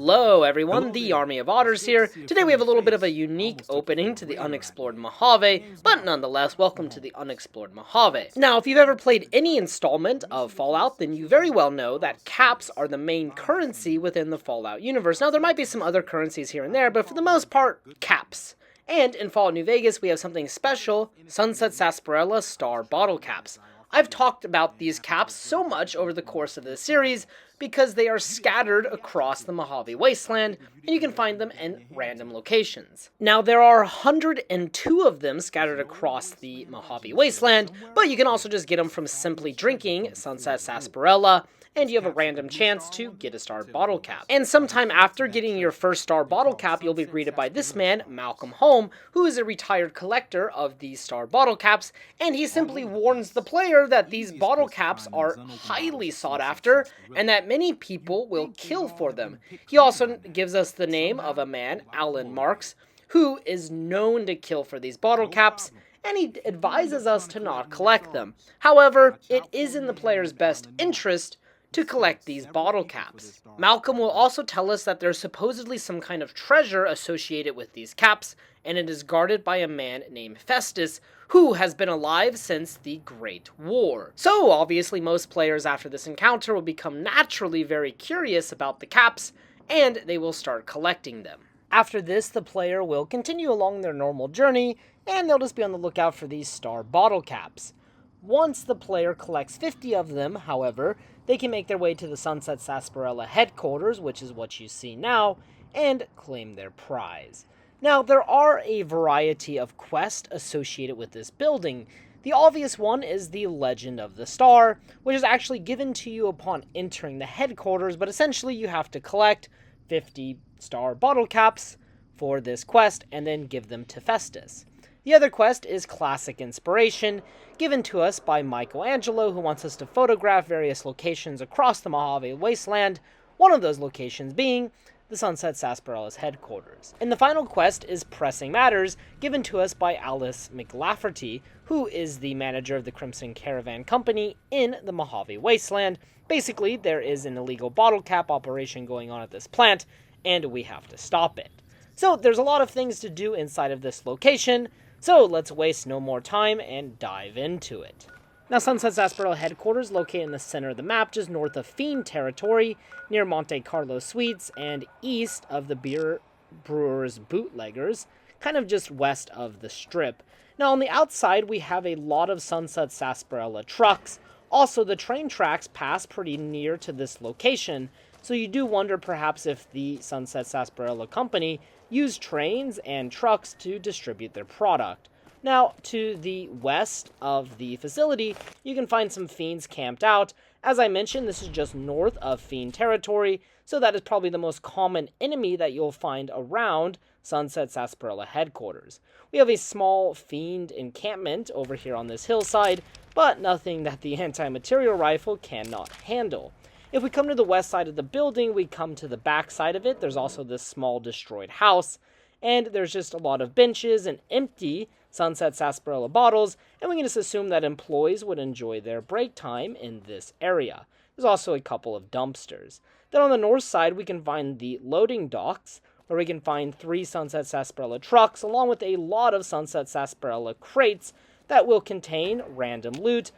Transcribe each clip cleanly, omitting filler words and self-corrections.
Hello everyone, the Army of Otters here. Today we have a little bit of a unique opening to the Unexplored Mojave, but nonetheless, welcome to the Unexplored Mojave. Now, if you've ever played any installment of Fallout, then you very well know that caps are the main currency within the Fallout universe. Now, there might be some other currencies here and there, but for the most part, caps. And in Fallout New Vegas, we have something special, Sunset Sarsaparilla Star Bottle Caps. I've talked about these caps so much over the course of this series because they are scattered across the Mojave Wasteland, and you can find them in random locations. Now, there are 102 of them scattered across the Mojave Wasteland, but you can also just get them from simply drinking Sunset Sarsaparilla, and you have a random chance to get a star bottle cap. And sometime after getting your first star bottle cap, you'll be greeted by this man, Malcolm Holm, who is a retired collector of these star bottle caps, and he simply warns the player that these bottle caps are highly sought after, and that many people will kill for them. He also gives us the name of a man, Alan Marks, who is known to kill for these bottle caps, and he advises us to not collect them. However, it is in the player's best interest to collect these bottle caps. Malcolm will also tell us that there's supposedly some kind of treasure associated with these caps, and it is guarded by a man named Festus, who has been alive since the Great War. So, obviously, most players after this encounter will become naturally very curious about the caps, and they will start collecting them. After this, the player will continue along their normal journey, and they'll just be on the lookout for these star bottle caps. Once the player collects 50 of them, however, they can make their way to the Sunset Sarsaparilla Headquarters, which is what you see now, and claim their prize. Now, there are a variety of quests associated with this building. The obvious one is the Legend of the Star, which is actually given to you upon entering the headquarters, but essentially you have to collect 50 star bottle caps for this quest and then give them to Festus. The other quest is Classic Inspiration, given to us by Michelangelo, who wants us to photograph various locations across the Mojave Wasteland, one of those locations being the Sunset Sarsaparilla's headquarters. And the final quest is Pressing Matters, given to us by Alice McLafferty, who is the manager of the Crimson Caravan Company in the Mojave Wasteland. Basically, there is an illegal bottle cap operation going on at this plant, and we have to stop it. So there's a lot of things to do inside of this location, so let's waste no more time and dive into it. Now, Sunset Sarsaparilla Headquarters, located in the center of the map, just north of Fiend Territory, near Monte Carlo Suites, and east of the Beer Brewers Bootleggers, kind of just west of the Strip. Now, on the outside, we have a lot of Sunset Sarsaparilla trucks. Also, the train tracks pass pretty near to this location, so you do wonder perhaps if the Sunset Sarsaparilla Company used trains and trucks to distribute their product. Now, to the west of the facility, you can find some fiends camped out. As I mentioned, this is just north of Fiend Territory, so that is probably the most common enemy that you'll find around Sunset Sarsaparilla Headquarters. We have a small fiend encampment over here on this hillside, but nothing that the anti-material rifle cannot handle. If we come to the west side of the building, we come to the back side of it. There's also this small destroyed house, and there's just a lot of benches and empty Sunset Sarsaparilla bottles, and we can just assume that employees would enjoy their break time in this area. There's also a couple of dumpsters. Then on the north side, we can find the loading docks, where we can find 3 Sunset Sarsaparilla trucks, along with a lot of Sunset Sarsaparilla crates that will contain random loot,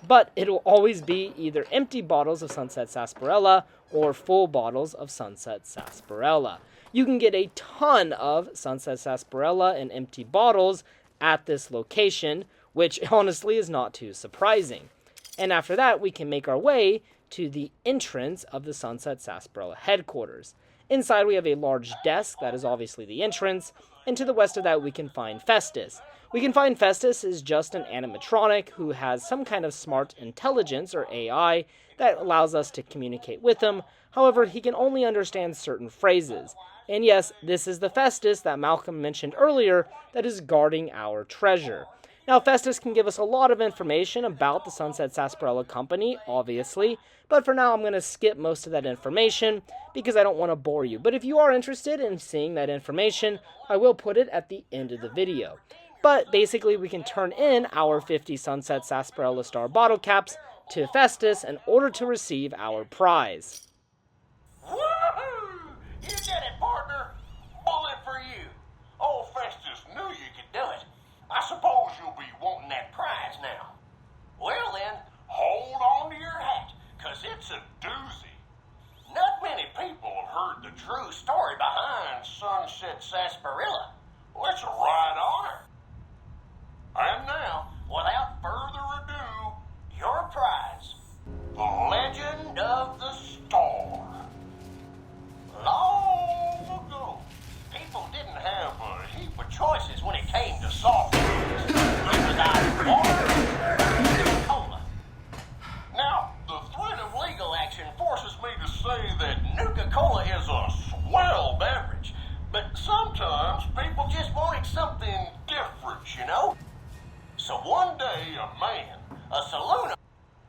but it'll always be either empty bottles of Sunset Sarsaparilla or full bottles of Sunset Sarsaparilla. You can get a ton of Sunset Sarsaparilla and empty bottles at this location, which honestly is not too surprising. And after that, we can make our way to the entrance of the Sunset Sarsaparilla Headquarters. Inside, we have a large desk that is obviously the entrance, and to the west of that, we can find Festus. We can find Festus is just an animatronic who has some kind of smart intelligence, or AI, that allows us to communicate with him. However, he can only understand certain phrases. And yes, this is the Festus that Malcolm mentioned earlier that is guarding our treasure. Now, Festus can give us a lot of information about the Sunset Sarsaparilla Company, obviously, but for now I'm going to skip most of that information because I don't want to bore you. But if you are interested in seeing that information, I will put it at the end of the video. But basically, we can turn in our 50 Sunset Sarsaparilla Star bottle caps to Festus in order to receive our prize. Woohoo! It's true story behind Sunset Sarsaparilla. Well, it's a right honor. And now, without further ado, your prize, the Legend of the Star. Long ago, people didn't have a heap of choices when it came to soft drinks. It was either water or cola. Now, the threat of legal action forces me to say that Nuka-Cola is a swell beverage, but sometimes people just wanted something different, you know? So one day, a man, a saloon...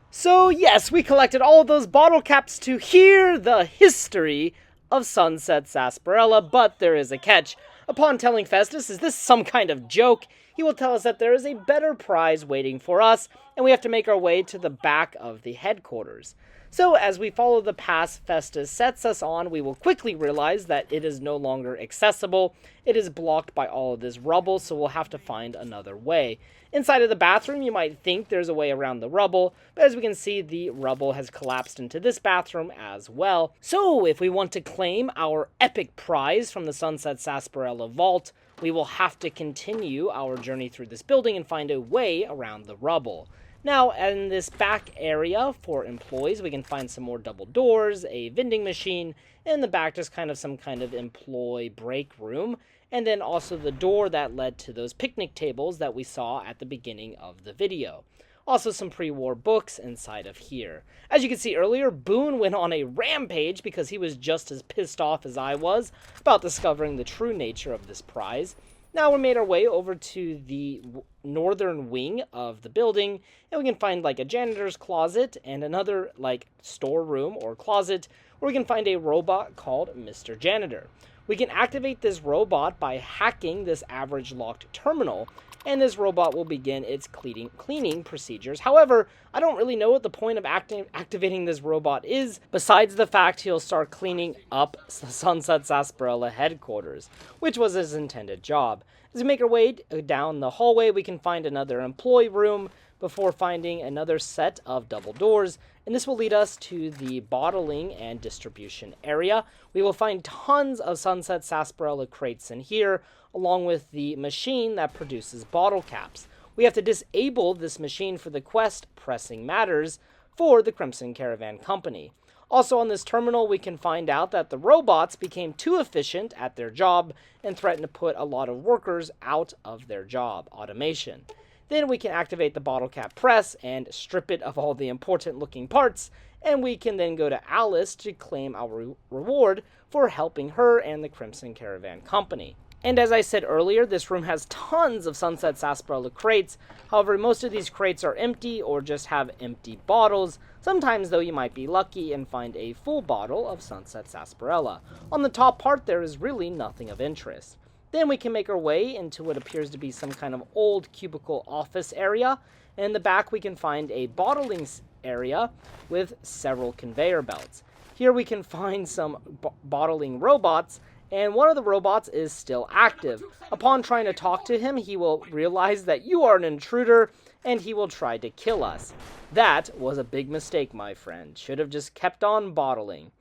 So yes, we collected all of those bottle caps to hear the history of Sunset Sarsaparilla, but there is a catch. Upon telling Festus, is this some kind of joke? He will tell us that there is a better prize waiting for us, and we have to make our way to the back of the headquarters. So as we follow the path Festus sets us on, we will quickly realize that it is no longer accessible. It is blocked by all of this rubble, so we'll have to find another way. Inside of the bathroom, you might think there's a way around the rubble, but as we can see, the rubble has collapsed into this bathroom as well. So if we want to claim our epic prize from the Sunset Sarsaparilla Vault, we will have to continue our journey through this building and find a way around the rubble. Now, in this back area for employees, we can find some more double doors, a vending machine, and in the back just kind of some kind of employee break room, and then also the door that led to those picnic tables that we saw at the beginning of the video. Also some pre-war books inside of here. As you can see earlier, Boone went on a rampage because he was just as pissed off as I was about discovering the true nature of this prize. Now we made our way over to the northern wing of the building, and we can find like a janitor's closet and another like storeroom or closet where we can find a robot called Mr. Janitor. We can activate this robot by hacking this average locked terminal, and this robot will begin its cleaning procedures. However, I don't really know what the point of activating this robot is, besides the fact he'll start cleaning up Sunset Sarsaparilla Headquarters, which was his intended job. As we make our way down the hallway, we can find another employee room before finding another set of double doors, and this will lead us to the bottling and distribution area. We will find tons of Sunset Sarsaparilla crates in here, along with the machine that produces bottle caps. We have to disable this machine for the quest Pressing Matters for the Crimson Caravan Company. Also on this terminal, we can find out that the robots became too efficient at their job and threatened to put a lot of workers out of their job automation. Then we can activate the bottle cap press and strip it of all the important looking parts, and we can then go to Alice to claim our reward for helping her and the Crimson Caravan Company. And as I said earlier, this room has tons of Sunset Sarsaparilla crates. However, most of these crates are empty or just have empty bottles. Sometimes, though, you might be lucky and find a full bottle of Sunset Sarsaparilla. On the top part, there is really nothing of interest. Then we can make our way into what appears to be some kind of old cubicle office area. In the back, we can find a bottling area with several conveyor belts. Here we can find some bottling robots, and one of the robots is still active. Upon trying to talk to him, he will realize that you are an intruder, and he will try to kill us. That was a big mistake, my friend. Should have just kept on bottling.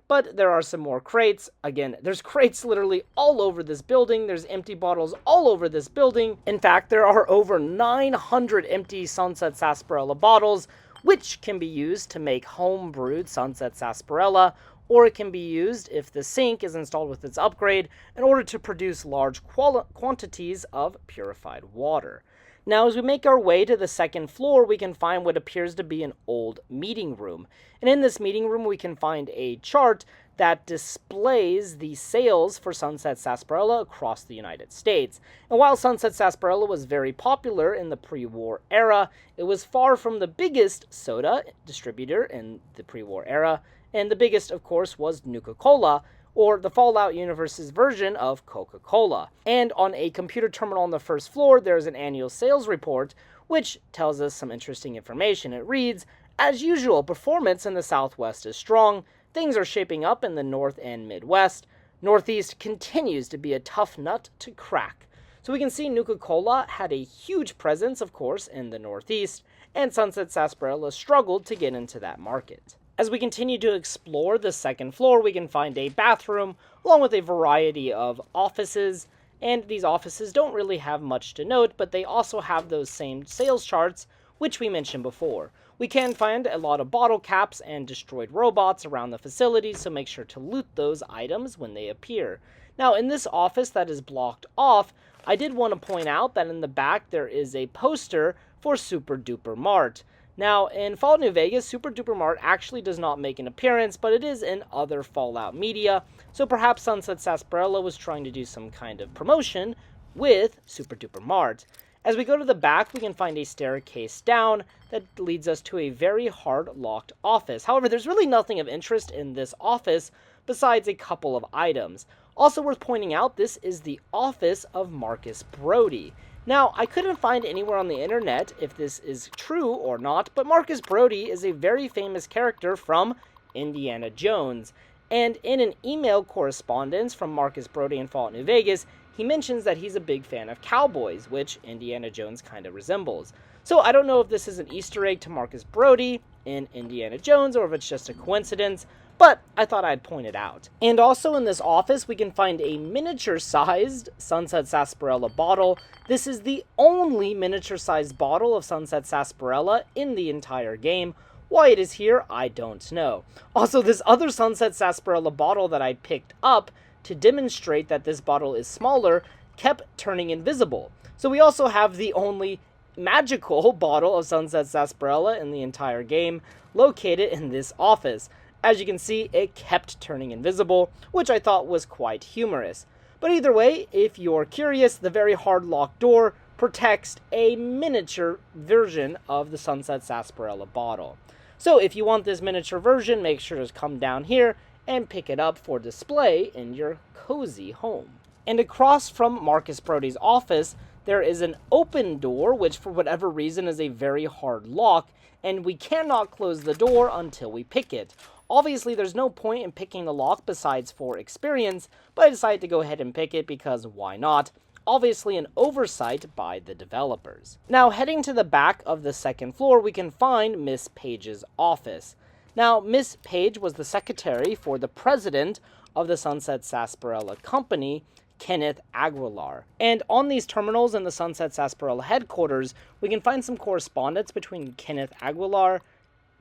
But there are some more crates. Again, there's crates literally all over this building. There's empty bottles all over this building. In fact, there are over 900 empty Sunset Sarsaparilla bottles, which can be used to make home-brewed Sunset Sarsaparilla, or it can be used if the sink is installed with its upgrade in order to produce large quantities of purified water. Now, as we make our way to the second floor, we can find what appears to be an old meeting room. And in this meeting room, we can find a chart that displays the sales for Sunset Sarsaparilla across the United States. And while Sunset Sarsaparilla was very popular in the pre-war era, it was far from the biggest soda distributor in the pre-war era. And the biggest, of course, was Nuka-Cola, or the Fallout universe's version of Coca-Cola. And on a computer terminal on the first floor, there's an annual sales report, which tells us some interesting information. It reads, "As usual, performance in the Southwest is strong. Things are shaping up in the North and Midwest. Northeast continues to be a tough nut to crack." So we can see Nuka-Cola had a huge presence, of course, in the Northeast, and Sunset Sarsaparilla struggled to get into that market. As we continue to explore the second floor, we can find a bathroom, along with a variety of offices, and these offices don't really have much to note, but they also have those same sales charts, which we mentioned before. We can find a lot of bottle caps and destroyed robots around the facility, so make sure to loot those items when they appear. Now, in this office that is blocked off, I did want to point out that in the back there is a poster for Super Duper Mart. Now, in Fallout New Vegas, Super Duper Mart actually does not make an appearance, but it is in other Fallout media, so perhaps Sunset Sarsaparilla was trying to do some kind of promotion with Super Duper Mart. As we go to the back, we can find a staircase down that leads us to a very hard-locked office. However, there's really nothing of interest in this office besides a couple of items. Also worth pointing out, this is the office of Marcus Brody. Now, I couldn't find anywhere on the internet if this is true or not, but Marcus Brody is a very famous character from Indiana Jones. And in an email correspondence from Marcus Brody in Fallout New Vegas, he mentions that he's a big fan of cowboys, which Indiana Jones kind of resembles. So I don't know if this is an Easter egg to Marcus Brody in Indiana Jones or if it's just a coincidence, but I thought I'd point it out. And also in this office, we can find a miniature-sized Sunset Sarsaparilla bottle. This is the only miniature-sized bottle of Sunset Sarsaparilla in the entire game. Why it is here, I don't know. Also, this other Sunset Sarsaparilla bottle that I picked up to demonstrate that this bottle is smaller kept turning invisible. So we also have the only magical bottle of Sunset Sarsaparilla in the entire game located in this office. As you can see, it kept turning invisible, which I thought was quite humorous. But either way, if you're curious, the very hard locked door protects a miniature version of the Sunset Sarsaparilla bottle. So if you want this miniature version, make sure to come down here and pick it up for display in your cozy home. And across from Marcus Brody's office, there is an open door, which for whatever reason is a very hard lock, and we cannot close the door until we pick it. Obviously, there's no point in picking the lock besides for experience, but I decided to go ahead and pick it because why not? Obviously an oversight by the developers. Now, heading to the back of the second floor, we can find Miss Paige's office. Now, Miss Paige was the secretary for the president of the Sunset Sarsaparilla Company, Kenneth Aguilar. And on these terminals in the Sunset Sarsaparilla Headquarters, we can find some correspondence between Kenneth Aguilar,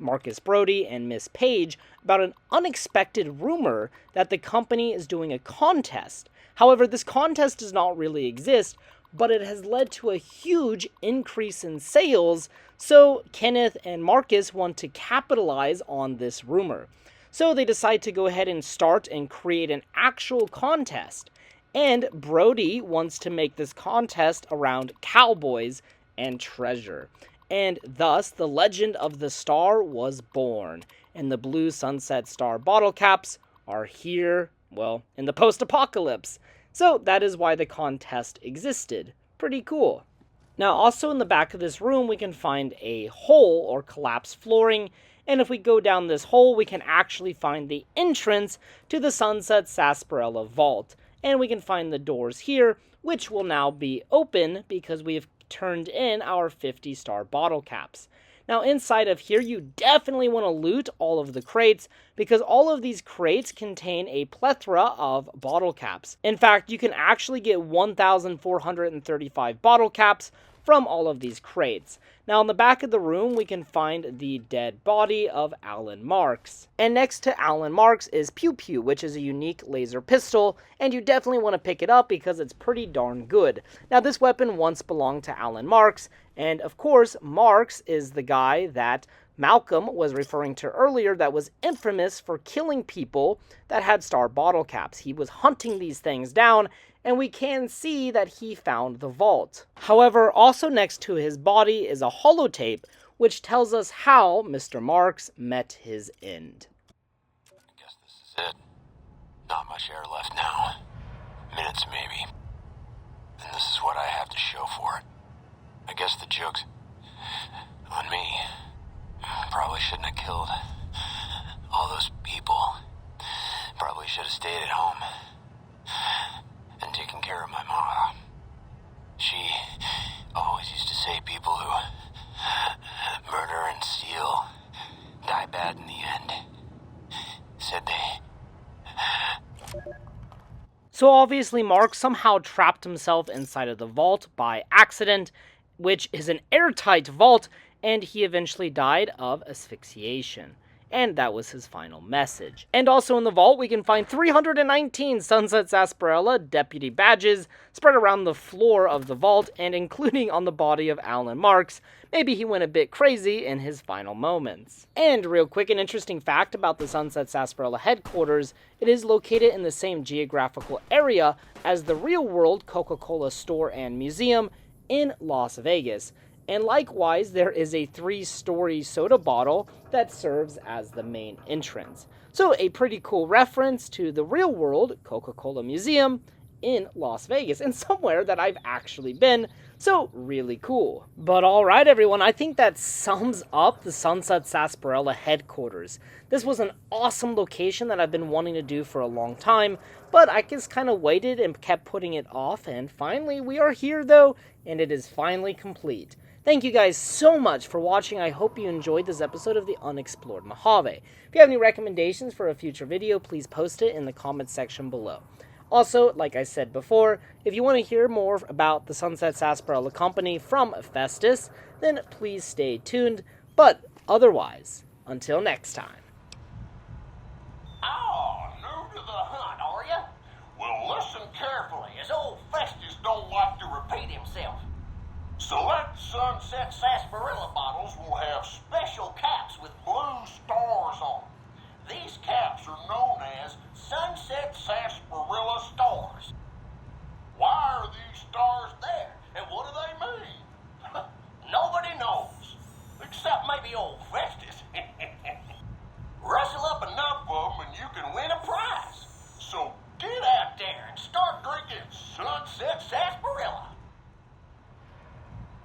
Marcus Brody, and Miss Paige about an unexpected rumor that the company is doing a contest. However, this contest does not really exist, but it has led to a huge increase in sales, so Kenneth and Marcus want to capitalize on this rumor. So they decide to go ahead and start and create an actual contest. And Brody wants to make this contest around cowboys and treasure. And thus, the legend of the star was born. And the blue Sunset Star bottle caps are here, well, in the post-apocalypse. So that is why the contest existed. Pretty cool. Now, also in the back of this room, we can find a hole or collapsed flooring. And if we go down this hole, we can actually find the entrance to the Sunset Sarsaparilla Vault. And we can find the doors here, which will now be open because we have turned in our 50-star bottle caps. Now, inside of here, you definitely want to loot all of the crates because all of these crates contain a plethora of bottle caps. In fact, you can actually get 1,435 bottle caps from all of these crates. Now, in the back of the room, we can find the dead body of Alan Marks. And next to Alan Marks is Pew Pew, which is a unique laser pistol, and you definitely want to pick it up because it's pretty darn good. Now, this weapon once belonged to Alan Marks, and of course, Marks is the guy that Malcolm was referring to earlier that was infamous for killing people that had star bottle caps. He was hunting these things down, and we can see that he found the vault. However, also next to his body is a holotape, which tells us how Mr. Marks met his end. I guess this is it. Not much air left now. Minutes, maybe. And this is what I have to show for it. I guess the joke's on me. Probably shouldn't have killed all those people. Probably should have stayed at home and taken care of my mom. She always used to say people who murder and steal die bad in the end. So obviously Mark somehow trapped himself inside of the vault by accident, which is an airtight vault, and he eventually died of asphyxiation. And that was his final message. And also in the vault, we can find 319 Sunset Sarsaparilla deputy badges spread around the floor of the vault, and including on the body of Alan Marks. Maybe he went a bit crazy in his final moments. And real quick, an interesting fact about the Sunset Sarsaparilla Headquarters, it is located in the same geographical area as the real-world Coca-Cola store and museum in Las Vegas. And likewise, there is a 3-story soda bottle that serves as the main entrance. So a pretty cool reference to the real-world Coca-Cola Museum in Las Vegas, and somewhere that I've actually been, so really cool. But alright everyone, I think that sums up the Sunset Sarsaparilla Headquarters. This was an awesome location that I've been wanting to do for a long time, but I just kind of waited and kept putting it off, and finally we are here though, and it is finally complete. Thank you guys so much for watching. I hope you enjoyed this episode of the Unexplored Mojave. If you have any recommendations for a future video, please post it in the comments section below. Also, like I said before, if you want to hear more about the Sunset Sarsaparilla Company from Festus, then please stay tuned. But otherwise, until next time. Oh, new to the hunt, are you? Well, listen carefully, as old Festus don't like to repeat himself. Select Sunset Sarsaparilla bottles will have special caps with blue stars on them. These caps are known as Sunset Sarsaparilla stars. Why are these stars there, and what do they mean? Nobody knows, except maybe old Festus. Rustle up enough of them and you can win a prize. So get out there and start drinking Sunset Sarsaparilla.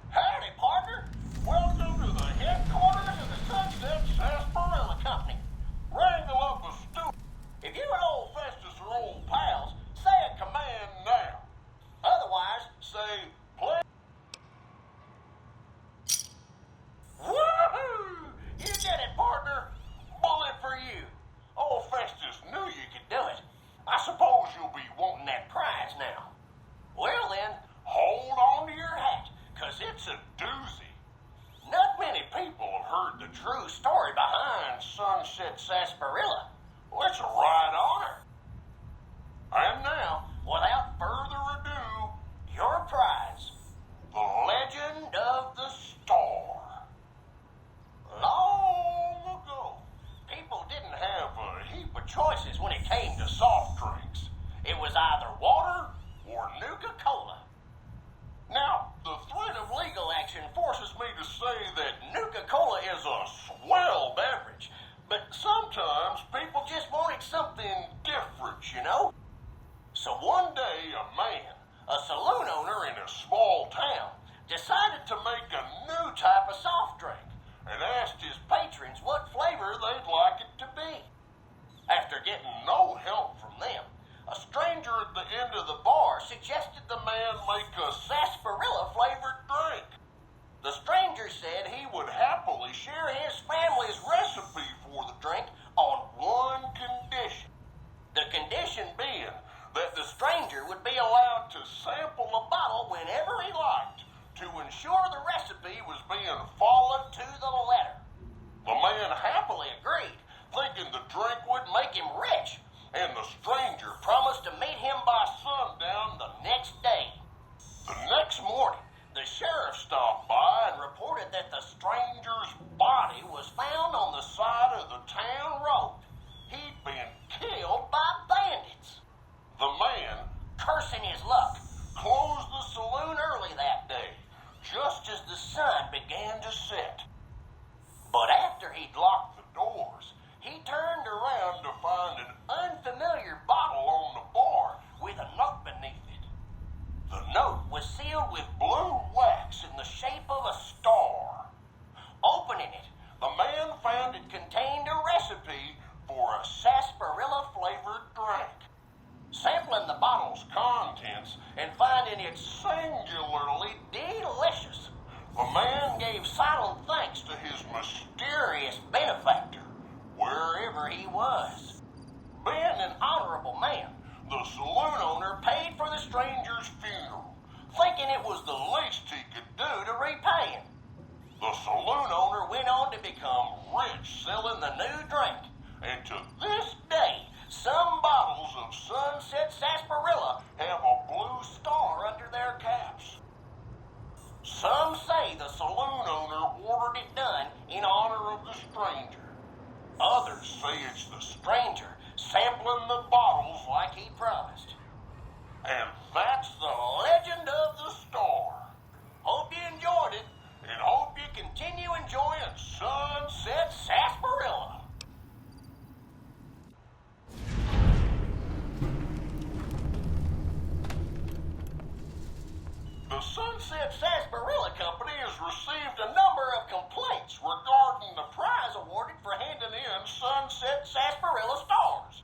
Howdy, partner. Welcome to the headquarters of the Sunset Sarsaparilla Company. Wrangle up a stool. If you and old Festus are old pals, say a command now. Otherwise, say, play. Woohoo! You did it, partner. Bullet for you. Old Festus knew you could do it. I suppose you'll be wanting that prize now. Well then, hold on to your hat, 'cause it's a doozy. Not many people have heard the true story behind Sunset Sarsaparilla. Well, it's a right honor. And now, without further ado, your prize, the Legend of the Star. Long ago, people didn't have a heap of choices when it came to soft drinks. It was either water or Nuka-Cola. Now, the threat of legal action forces me to say that Nuka-Cola is a swell beverage, but sometimes people just wanted something different, you know? So one day, a man, a saloon owner in a small town, decided to make a new type of soft drink and asked his patrons what flavor they'd like it to be. After getting no help from them, a stranger at the end of the bar suggested the man make a sarsaparilla-flavored drink. The stranger said he would happily share his family's recipe for the drink on one condition. The condition being that the stranger would be allowed to sample the bottle whenever he liked to ensure the recipe was being followed to the letter. The man happily agreed, thinking the drink would make him rich, and the stranger promised to meet him by sundown the next day. The next morning, the sheriff stopped by and reported that the stranger's body was found on the side of the town road. He'd been killed by bandits. The man, cursing his luck, closed the saloon early that day, just as the sun began to set. But after he'd locked the doors, he turned around to find an unfamiliar bottle on the bar with a note beneath it. The note was sealed with blue wax in the shape of a star. Opening it, the man found it contained a recipe for a sarsaparilla-flavored drink. Sampling the bottle's contents and finding it singularly delicious, the man gave silent thanks to his mysterious benefactor, wherever he was. Being an honorable man, thinking it was the least he could do to repay him. The saloon owner went on to become rich selling the new drink, and to this day, some bottles of Sunset Sarsaparilla have a blue star under their caps. Some say the saloon owner ordered it done in honor of the stranger. Others say it's the stranger sampling the bottles like he promised. And that's the legend of the star. Hope you enjoyed it, and hope you continue enjoying Sunset Sarsaparilla. The Sunset Sarsaparilla Company has received a number of complaints regarding the prize awarded for handing in Sunset Sarsaparilla stars.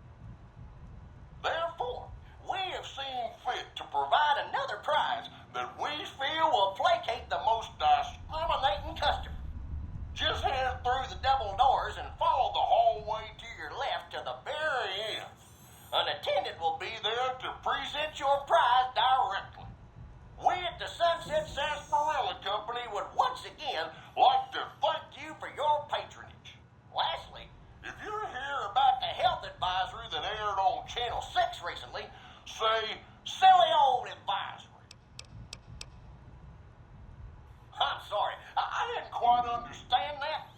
Therefore, we have seen fit to provide another prize that we feel will placate the most discriminating customer. Just head through the double doors and follow the hallway to your left to the very end. An attendant will be there to present your prize directly. We at the Sunset Sarsaparilla Company would once again like to thank you for your patronage. Lastly, if you're here about the health advisory that aired on Channel 6 recently, say, silly old advisory. I'm sorry, I didn't quite understand that.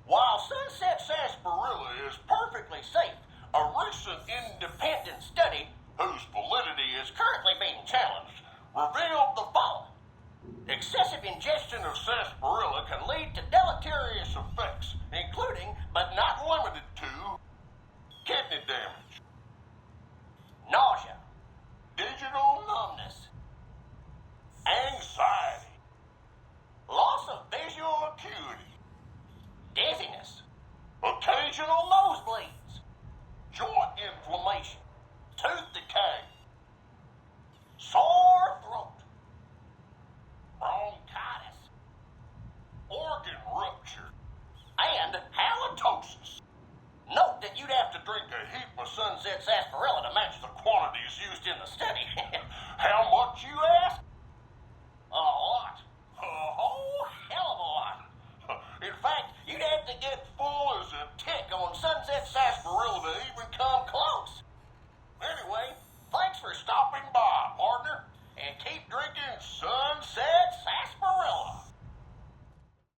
While Sunset Sarsaparilla is perfectly safe, a recent independent study, whose validity is currently being challenged, revealed the following. Excessive ingestion of sarsaparilla can lead to deleterious effects, including, but not limited to, kidney damage, nausea, digital numbness, anxiety, loss of visual acuity, dizziness, occasional nosebleeds, joint inflammation, tooth decay, sore throat, bronchitis, organ rupture, and halitosis. Note that you'd have to drink a heap of Sunset Sarsaparilla to match the quantities used in the study. How much, you ask? A lot. A whole hell of a lot. In fact, you'd have to get full as a tick on Sunset Sarsaparilla to even come close. Anyway, thanks for stopping by, partner, and keep drinking Sunset